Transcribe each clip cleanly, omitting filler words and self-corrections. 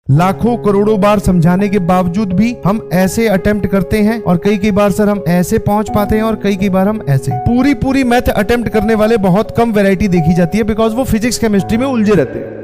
लाखों करोड़ों बार समझाने के बावजूद भी हम ऐसे अटेम्प्ट करते हैं और कई बार सर हम ऐसे पहुंच पाते हैं और कई बार हम ऐसे। पूरी मैथ अटेम्प्ट करने वाले बहुत कम वैरायटी देखी जाती है बिकॉज वो फिजिक्स केमिस्ट्री में उलझे रहते हैं।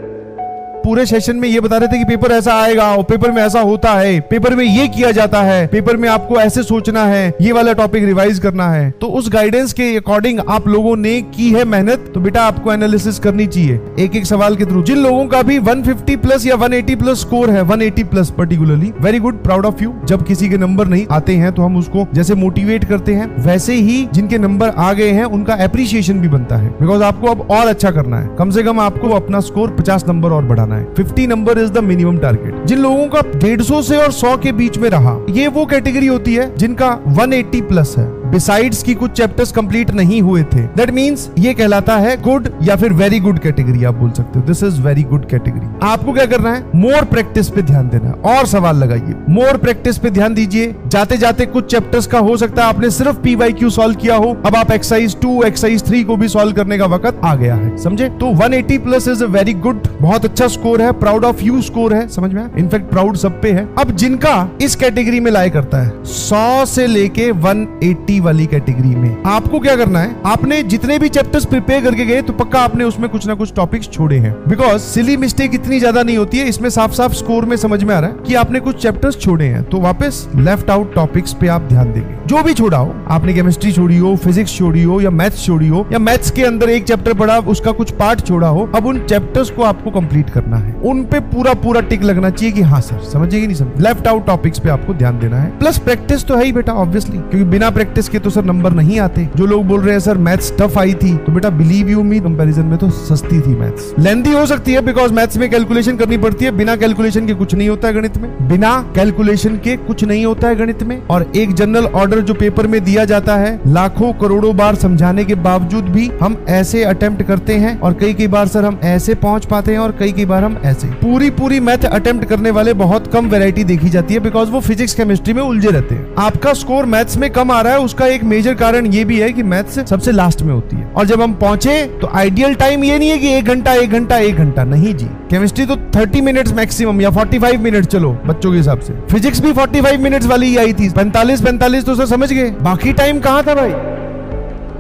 पूरे सेशन में ये बता रहे थे कि पेपर ऐसा आएगा और पेपर में ऐसा होता है, पेपर में ये किया जाता है, पेपर में आपको ऐसे सोचना है, ये वाला टॉपिक रिवाइज करना है। तो उस गाइडेंस के अकॉर्डिंग आप लोगों ने की है मेहनत, तो बेटा आपको एनालिसिस करनी चाहिए एक एक सवाल के थ्रू। जिन लोगों का भी 150 प्लस या 180 प्लस स्कोर है, 180 plus particularly, very good, proud of you. जब किसी के नंबर नहीं आते हैं तो हम उसको जैसे मोटिवेट करते हैं, वैसे ही जिनके नंबर आ गए हैं उनका एप्रिसिएशन भी बनता है बिकॉज आपको अब और अच्छा करना है। कम से कम आपको अपना स्कोर 50 नंबर और बढ़ाना है। 50 number is the minimum target. जिन लोगों का 150 से और 100 के बीच में रहा, ये वो कैटेगरी होती है जिनका 180 प्लस है, बिसाइड्स की कुछ चैप्टर्स कंप्लीट नहीं हुए थे। दैट मींस ये कहलाता है गुड या फिर वेरी गुड कैटेगरी, आप बोल सकते हो this is very good category. आपको क्या करना है, मोर प्रैक्टिस पे ध्यान देना है और सवाल लगाइए, मोर प्रैक्टिस पे ध्यान दीजिए। जाते जाते कुछ चैप्टर्स का हो सकता है आपने सिर्फ PYQ सॉल्व किया हो, अब आप एक्सरसाइज 2 एक्सरसाइज 3 को भी सॉल्व करने का वक्त आ गया है, समझे। तो 180 plus is a very good, बहुत अच्छा स्कोर है, प्राउड ऑफ यू स्कोर है, समझ में आया। इनफैक्ट प्राउड सब पे है। अब जिनका इस कैटेगरी में लाया करता है 100 से लेके 180 वाली कैटेगरी में, आपको क्या करना है, आपने जितने भी चैप्टर्स प्रिपेयर करके गए तो पक्का आपने उसमें कुछ ना कुछ टॉपिक्स छोड़े हैं। बिकॉज सिली मिस्टेक इतनी ज्यादा नहीं होती है, इसमें साफ साफ स्कोर में समझ में आ रहा है कि आपने कुछ चैप्टर्स छोड़े हैं। तो वापस लेफ्ट आउट टॉपिक्स पे आप ध्यान देंगे। जो भी छोड़ा हो, आपने केमिस्ट्री छोड़ी हो, फिजिक्स छोड़ी हो या मैथ्स छोड़ी हो, या मैथ्स के अंदर एक चैप्टर पढ़ा उसका कुछ पार्ट छोड़ा हो, अब उन चैप्टर्स को आपको कंप्लीट करना है। उन पे पूरा टिक लगना चाहिए कि हाँ सर समझे कि नहीं समझे। लेफ्ट आउट टॉपिक्स पे आपको ध्यान देना है। प्लस प्रैक्टिस तो है ही बेटा ऑब्वियसली, क्योंकि बिना प्रैक्टिस के तो सर नंबर नहीं आते। जो लोग बोल रहे हैं सर मैथ्स टफ आई थी, तो बेटा बिलीव यू मी, कंपैरिजन में तो सस्ती थी मैथ्स। लेंथी हो सकती है बिकॉज मैथ्स में कैलकुलेशन करनी पड़ती है, बिना कैलकुलेशन के कुछ नहीं होता है गणित में, बिना कैलकुलेशन के कुछ नहीं होता है गणित में। और एक जनरल ऑर्डर जो पेपर में दिया जाता है, लाखों करोड़ों बार समझाने के बावजूद भी हम ऐसे अटेम्प्ट करते हैं और कई बार सर हम ऐसे पहुंच पाते हैं और कई बार हम ऐसे। पूरी मैथ अटेम्प्ट करने वाले बहुत कम वैरायटी देखी जाती है बिकॉज वो फिजिक्स केमिस्ट्री में उलझे रहते हैं। आपका स्कोर मैथ्स में कम आ रहा है, उसका एक मेजर कारण ये भी है कि मैथ्स सबसे लास्ट में होती है। और जब हम पहुंचे तो आइडियल टाइम ये नहीं है कि 1 घंटा नहीं जी। केमिस्ट्री तो 30 मिनट्स मैक्सिमम या 45 मिनट, चलो बच्चों के हिसाब से। फिजिक्स भी 45 मिनट्स वाली ही आई थी, 45 तो सर समझ गए, बाकी टाइम कहाँ था भाई।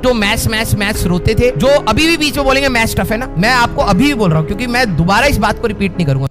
जो मैथ्स रोते थे, जो अभी भी बीच में बोलेंगे मैथ्स टफ है ना, मैं आपको अभी भी बोल रहा हूँ क्योंकि मैं दोबारा इस बात को रिपीट नहीं करूंगा।